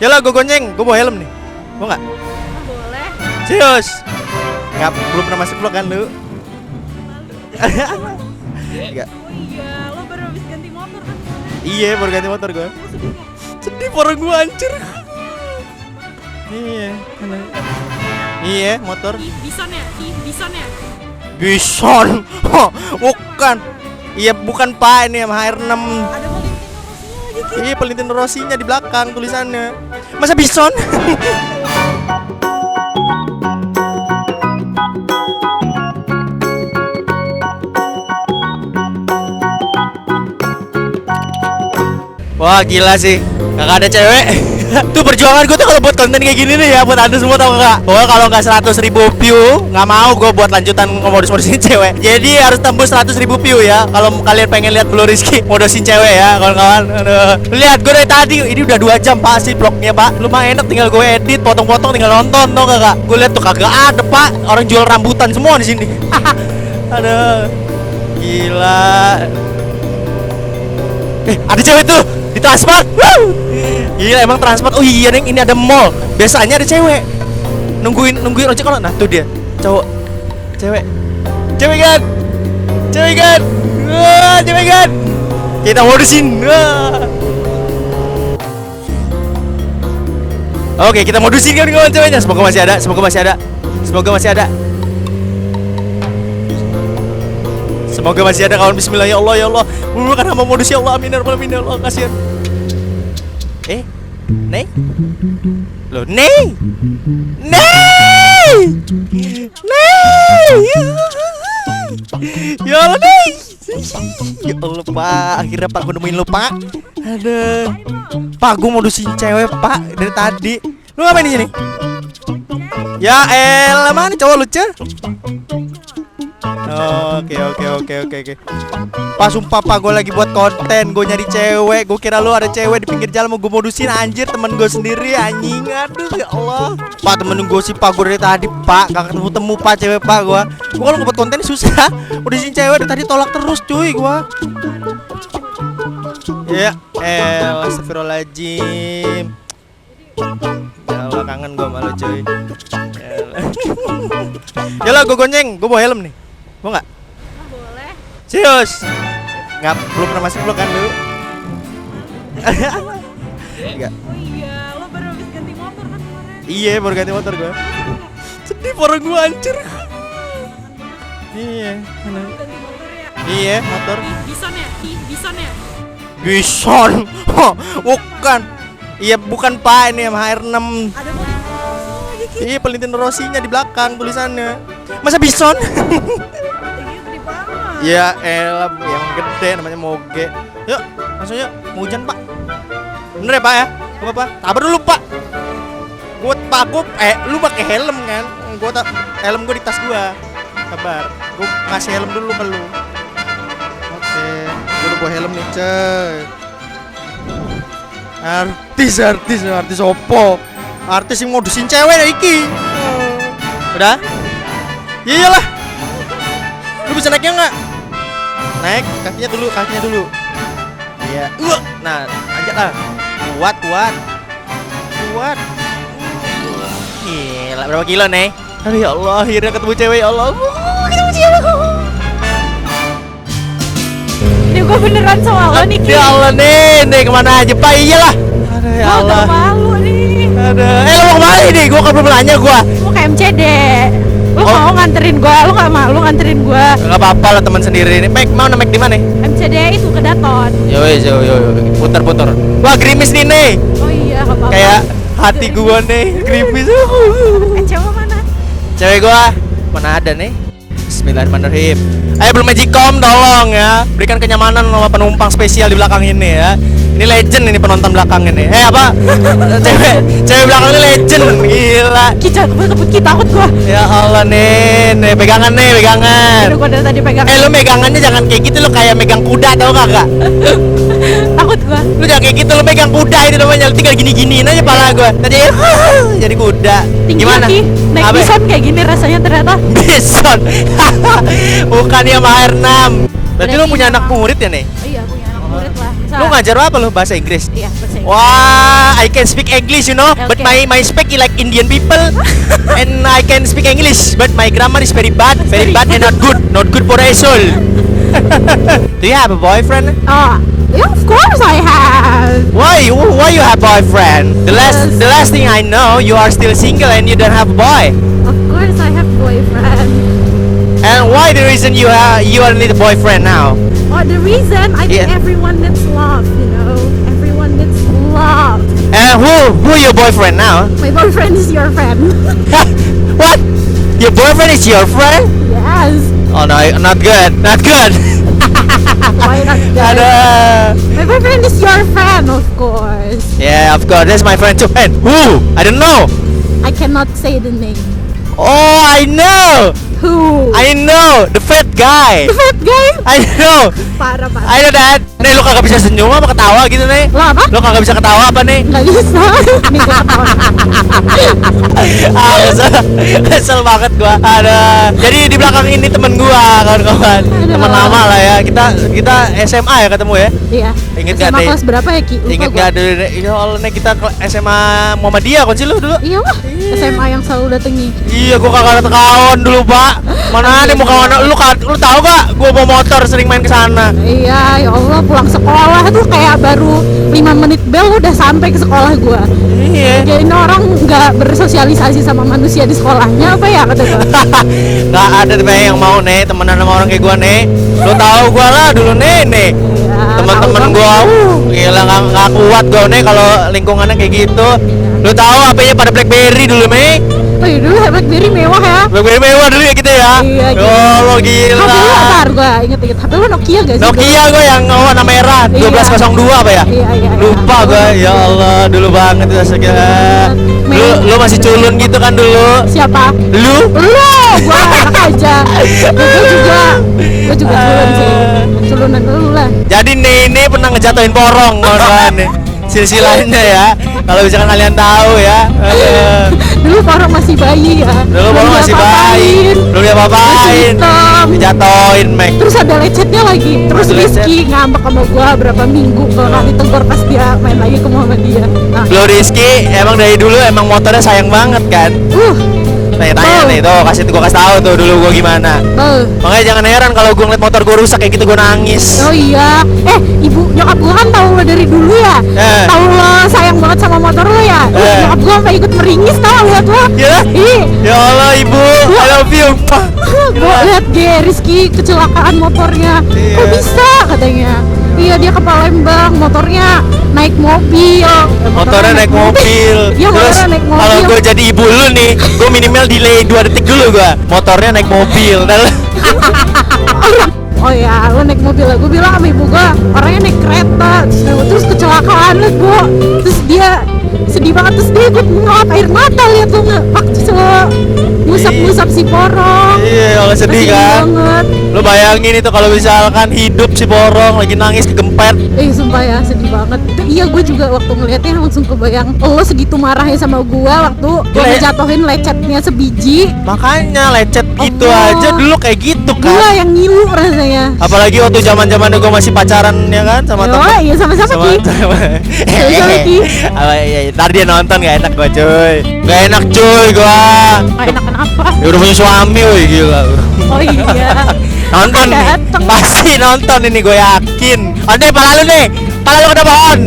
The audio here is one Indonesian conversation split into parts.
Yalah, gue gonceng, gue bawa helm nih. Mau nggak? Boleh. Serius? Nggak, belum pernah masuk vlog kan lu? Nggak. Oh iya, lo baru habis ganti motor kan? Iya, baru ganti motor gue. Sedih orang gue hancur. Iya, iya motor. Bison ya? Bison ya? Bison, bukan. Iya bukan Pak, ini sama HR6. Ada Valentino Rossinya lagi Ki. Iya Valentino Rossinya di belakang tulisannya. Masa Bison? Wah gila sih, kagak ada cewek. Tuh perjuangan gue tuh kalau buat konten kayak gini nih ya, buat anda semua tau gak? Pokoknya kalau nggak 100.000 view, nggak mau gue buat lanjutan modus-modusin cewek. Jadi harus tembus 100.000 view ya. Kalau kalian pengen lihat Blue Rizky modusin cewek ya, kawan-kawan. Aduh. Lihat gue dari tadi, ini udah 2 jam pak sih vlognya pak. Lumayan enak, tinggal gue edit, potong-potong, tinggal nonton tau gak kak? Gue lihat tuh kagak ada pak, orang jual rambutan semua di sini. Aduh, gila. Ada cewek tuh di transport. Gila emang transport. Oh iya neng, ini ada mall. Biasanya ada cewek nungguin ojek online. Nah tuh dia cowok, cewek kan, wah cewek kan. Kita modusin. Oke kita modusin kan kawan ceweknya. Semoga masih ada. Semoga masih ada kawan. Bismillah ya Allah ya Allah. Bukan hamba modus ya Allah. Amin ya rabbal alamin ya Allah. Kasihan. Ney? Loh, Ney! Ya Allah, Ney! Ya Allah, Pak. Akhirnya Pak, gue nemuin lo, Pak. Aduh. Pak, gue modusin cewek, Pak. Dari tadi. Lu ngapain di sini? Ya elah, mana cowok lucu? Oke. Pas sumpah pak, gue lagi buat konten, gue nyari cewek. Gue kira lu ada cewek di pinggir jalan mau gue modusin, anjir temen gue sendiri anjing. Aduh ya Allah. Pak temen gue sih pak, gue dari tadi pak gak ketemu pak cewek pak gue. Gue kalau buat konten susah. Modusin cewek dari tadi tolak terus cuy gue. Ya astagfirullahaladzim. Ya Allah kangen gue malu cuy. Yalah gue gonceng, gue bawa helm nih. Mau nggak? Boleh. Serius? Nggak, belum pernah masuk vlog kan lu? Nggak. Oh iya, lo baru habis ganti motor kan kemarin? Iya, baru ganti motor gue. Sedih orang gue hancur. Iya. Ganti motor ya? Iya, motor. Bison ya? Bison ya? Bison, bukan. Iya bukan Pak, ini sama HR6. Ada Valentino Rossinya lagi Ki. Iya, Valentino Rossinya di belakang tulisannya. Masa Bison? Gede banget. Ya elah, yang gede namanya moge. Yuk, langsung yuk. Mau hujan pak. Bener ya pak ya? Gak apa-apa. Sabar dulu pak. Lu pakai helm kan? Helm gue di tas gue. Sabar. Gue ngasih helm dulu ke lu. Oke. Gue udah bawa helm nih coy. Artis opo? Artis yang modusin cewek ya iki. Udah? Iyalah. Lu bisa naiknya nggak? Naik kakinya dulu. Iya. Nah, anjat lah. Kuat. Gila, berapa kilo nih? Aduh ya Allah, akhirnya ketemu cewek ya Allah. Ketemu cewek. Ini gue beneran sama lo nih Ki. Ya Allah nih kemana aja Pak? Iyalah. Aduh ya Gue Allah. udah malu nih. Aduh. Lo mau kemana nih? Gue kan belum nanya gue. Mau ke MCD. Lu mau nganterin gue? Lu gak malu nganterin gue? Gak apa-apa lah teman sendiri ini. Mau naik di mana? MCD itu ke Daton. Yo. Putar. Wah, gerimis nih. Oh iya, gak apa-apa. Kayak hati gua nih, gerimis. Cewek mana? Cewek gua mana ada nih? Bismillahirrahmanirrahim. Ayo belum Magicom tolong ya, berikan kenyamanan sama penumpang spesial di belakang ini ya. Ini legend ini penonton belakang ini. Apa? Cewek belakang ini legend, gila. Kebut kita takut gua. Ya Allah nih pegangan. Udah gua dari tadi pegang. Lu megangannya jangan kayak gitu, lu kayak megang kuda tau gak? Takut gua. Lu jangan kayak gitu, lu megang kuda itu namanya. Lu tinggal gini-giniin aja pala gua. Tadi jadi kuda. Tinggi Gimana? Ki. Naik bison kayak gini rasanya ternyata. Bison. Bukan ya HR6. Berarti lu punya anak murid ya nih? Iya, punya anak murid lah. Lu ngajar apa lu? Bahasa Inggris? Iya, bahasa Wah, I can speak English, you know, but Okay. my speak is like Indian people, and I can speak English, but my grammar is very bad and not good for a soul. Do you have a boyfriend? Oh, yeah, of course I have. Why you have boyfriend? The Yes. last thing I know, you are still single and you don't have a boy. Of course I have boyfriend. And why the reason you need a boyfriend now? Oh, the reason I think Yeah. everyone needs love, you know. Everyone needs love. And who your boyfriend now? My boyfriend is your friend. What? Your boyfriend is your friend? Yes. Oh no, not good. Why not? Guys? Ada. My boyfriend is your friend, of course. Yeah, of course. That's my friend too. And who? I don't know. I cannot say the name. Oh, I know. Who? I know. The fat guy. Fat guy? I know. Para. I know that. Nih, lu kagak bisa senyum apa ketawa gitu nih? Lo apa? Lu kagak bisa ketawa apa nih? Nggak bisa. Nih gua ketawa. Kesel banget gua. Ada. Jadi di belakang ini temen gua, kawan-kawan. Aduh. Teman lama lah ya. Kita SMA ya ketemu ya. Iya. Ingat gak SMA nih? kelas berapa ya, Ki? Lupa Ingat gua. gak dulu? Ya Allah nih kita SMA Muhammadiyah kan sih lu dulu? Iya lah. SMA yang selalu datangi. Iya, gua kagak ada kawan dulu, Pak. Mana ada mau kawan lu tahu gak? Gua bawa motor sering main ke sana. Iya, ya Allah, pulang sekolah tuh kayak baru 5 menit bel udah sampai ke sekolah gua. Iya. Jadi ini orang nggak bersosialisasi sama manusia di sekolahnya apa ya kata gua. Nggak ada tuh yang mau nih temenan sama orang kayak gua nih. Lu tahu gua lah dulu nih. Iya, Teman-teman tahu gua, banget. gila nggak kuat gua nih kalau lingkungannya kayak gitu. Lu tahu HP-nya pada BlackBerry dulu, Mei? Oh iya dulu BlackBerry mewah ya. BlackBerry mewah dulu ya kita ya. Iya, Ya Allah gila. HP lu apa? Gua inget-inget. HP lu Nokia gak sih? Nokia gua yang warna merah Iya. 1202 apa ya? Iya. Lupa gua, ya Allah dulu banget itu astaga. Lu masih culun gitu kan dulu? Siapa? Lu? Lu, gua anak aja. Gua juga culun sih. Culunan dulu lah. Jadi nih ini pernah ngejatuhin porong kawan nih. Silsilahnya ya. Kalau misalkan kalian tahu ya. Dulu orang masih bayi ya. Dulu porong Belum masih bayi. diapa-apain. Belum diapa-apain. Hitam. Dijatoin, Mek. Terus ada lecetnya lagi. Terus Ada lecet. Rizky ngambek sama gua berapa minggu kalau nggak ditegur pas dia main lagi ke Muhammadiyah. Nah, Lu Rizky emang dari dulu emang motornya sayang banget kan? Tanya-tanya Oh. nih tuh, gua kasih tahu tuh dulu gua gimana. Makanya jangan heran kalau gua ngeliat motor gua rusak kayak gitu gua nangis. Oh iya, ibu nyokap gua kan tahu lo dari dulu ya, tahu lo sayang banget sama motor lo ya. Nyokap gua sampai ikut meringis tau lihat lo. Ya? Ih, Ya Allah ibu, I love you. gua lihat Rizky kecelakaan motornya. Iya. Kok bisa katanya? Iya dia ke Palembang, motornya naik mobil. Motornya naik mobil. Iya motornya naik mobil. Kalau gue jadi ibu lu nih, gue minimal delay 2 detik dulu gue. Motornya naik mobil. Oh ya, lo naik mobil lah. Gue bilang sama ibu gue, orangnya naik kereta. Terus kecelakaan lah gue. Terus dia sedih banget. Terus dia ikut ngelap air mata lihat lo ngusap si porong. Iya, kalau sedih kan. Banget. Lu bayangin itu kalau misalkan hidup si porong lagi nangis kegempet. Sumpah ya, sedih banget. Iya, gue juga waktu ngeliatnya langsung kebayang lo segitu marahnya sama gue waktu gue Le- ngejatohin lecetnya sebiji. Makanya lecet gitu Allah. aja dulu kayak gitu Gue kan. yang ngilu rasanya. Apalagi waktu zaman-zaman gue masih pacaran ya kan sama temen. Oh iya, sama-sama Ki. Sama-sama, Ki. Ntar dia nonton gak enak gua cuy. Gak enak cuy gua. Gak enak kenapa? Ya udah punya suami woi gila. Oh iya. Nonton nih. Dateng. Pasti nonton ini gue yakin. Ande pala lu nih. Pala lu kena pohon.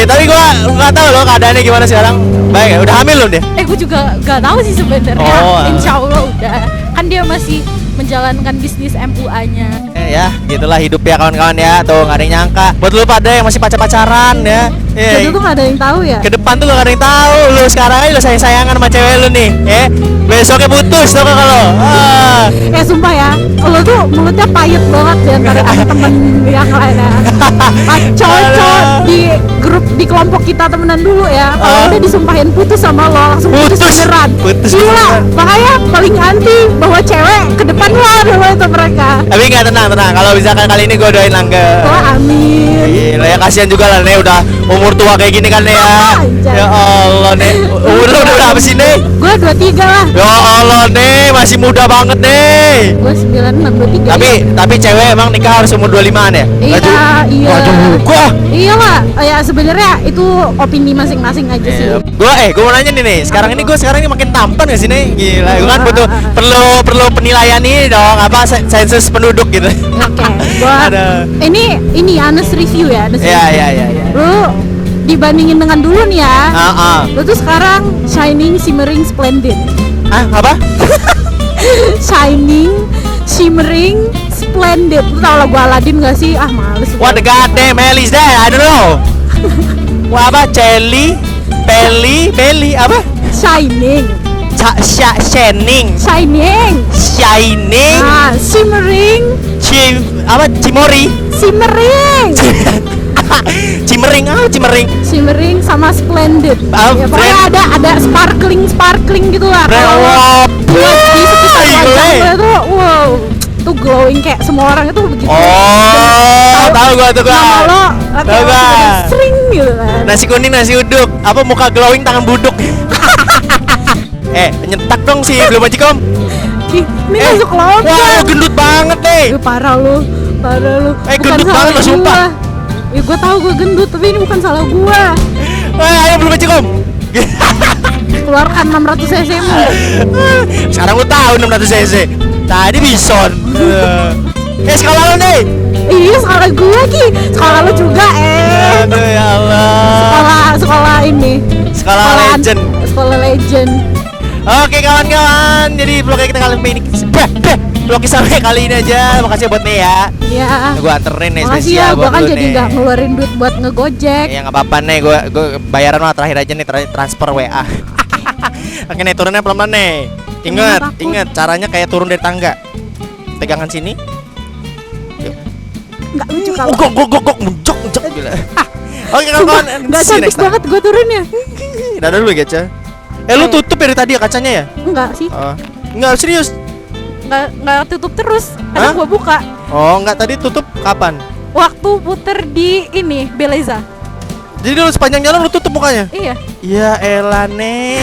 Tapi gua nggak tahu loh keadaannya gimana sekarang. Baik, ya, udah hamil belum dia? Gue juga gak tahu sih sebenarnya. Oh, Insya Allah udah. Kan dia masih menjalankan bisnis MUA-nya. Ya, gitulah hidup ya kawan-kawan ya. Tuh nggak ada yang nyangka. Buat lu pada yang masih pacaran ya. Jadi tuh gak ada yang tahu ya. Ke depan tuh gak ada yang tahu. Lu sekarang aja lu sayang-sayangan sama cewek lu nih. Besoknya putus tau gak kalau. Sumpah ya, lo tuh mulutnya pahit banget di antara temen-temen yang lain ya. Cowok-cowok di kelompok kita temenan dulu ya. Kalau udah disumpahin putus sama lo, langsung putus beneran. Putus Gila, beneran. makanya paling anti bahwa cewek ke depan lo adalah itu mereka. Tapi nggak tenang. Kalau misalkan kali ini gue doain langgeng. Wah, amin. Gila ya kasihan juga lah nih umur tua kayak gini kan ya. Anjay. Ya Allah nih. Umur lu udah berapa sih nih? Gue 23 lah. Ya Allah nih, masih muda banget nih. Gue 96, 23. Tapi cewek emang nikah harus umur 25-an ya? Iya, iya. Waduh, gua. Iya lah, ya sebenarnya itu opini masing-masing aja sih. Gua mau nanya nih. Sekarang ini makin tampan gak sih nih? Gila, gua kan butuh perlu penilaian nih dong, apa sensus penduduk gitu. Oke, gua Ada. ini honest review ya, honest Iya, review. iya. Lu dibandingin dengan dulu nih ya. Lu tuh sekarang shining, shimmering, splendid. Apa? Shining, shimmering, splendid. Lu tau lagu Aladdin gak sih? Males. What the goddamn hell is that? I don't know. Wah, apa? Belly, apa? Shining, Shining. shimmering, Cimori. shimmering, shimmering sama splendid. Ya, pokoknya ada sparkling gitu lah. Kalau buat di sekitar wajah gue tuh, wow, tuh glowing kayak semua orang itu begitu. Tahu gua. Nama lo Tahu gua. sering gitu kan. Nasi kuning, nasi uduk. Apa muka glowing tangan buduk? Nyetak dong sih belum aja kom. Ih, ini masuk lomba. Wah, gendut banget nih. Parah lu. Bukan gendut salah banget lo, sumpah. gua. Ya gua tahu gua gendut, tapi ini bukan salah gua. Ayo belum aja kom. Keluarkan 600 cc mu. Sekarang lu tahu 600 cc. Tadi bison. Skala lu nih. Iya, sekolah gua Ki. Sekolah lu juga Aduh ya Allah. Sekolah ini. Sekolah legend. Sekolah legend. Oke kawan-kawan, jadi vlog kita kali ini vlog sampai kali ini aja. Makasih buat nih ya. Iya. Gua anterin nih Makasih spesial ya, gua buat kan lu jadi nih. nggak ngeluarin duit buat ngegojek. Ya nggak apa-apa nih, gua bayaran mah terakhir aja nih transfer WA. Oke nih turunnya pelan-pelan nih. Ingat caranya kayak turun dari tangga. Pegangan sini. Nggak lucu kalau. Gok menjok gila. Oke kawan-kawan, Nggak see you cantik next time. banget gua turunnya. Dadah dulu Geca. Lu tutup dari tadi ya kacanya ya? Enggak sih. Enggak serius. Nggak tutup terus. Hah? Kadang gua buka. Oh, enggak tadi tutup kapan? Waktu puter di ini Beleza. Jadi lu sepanjang jalan lu tutup mukanya? Iya. Ya elah, Neng.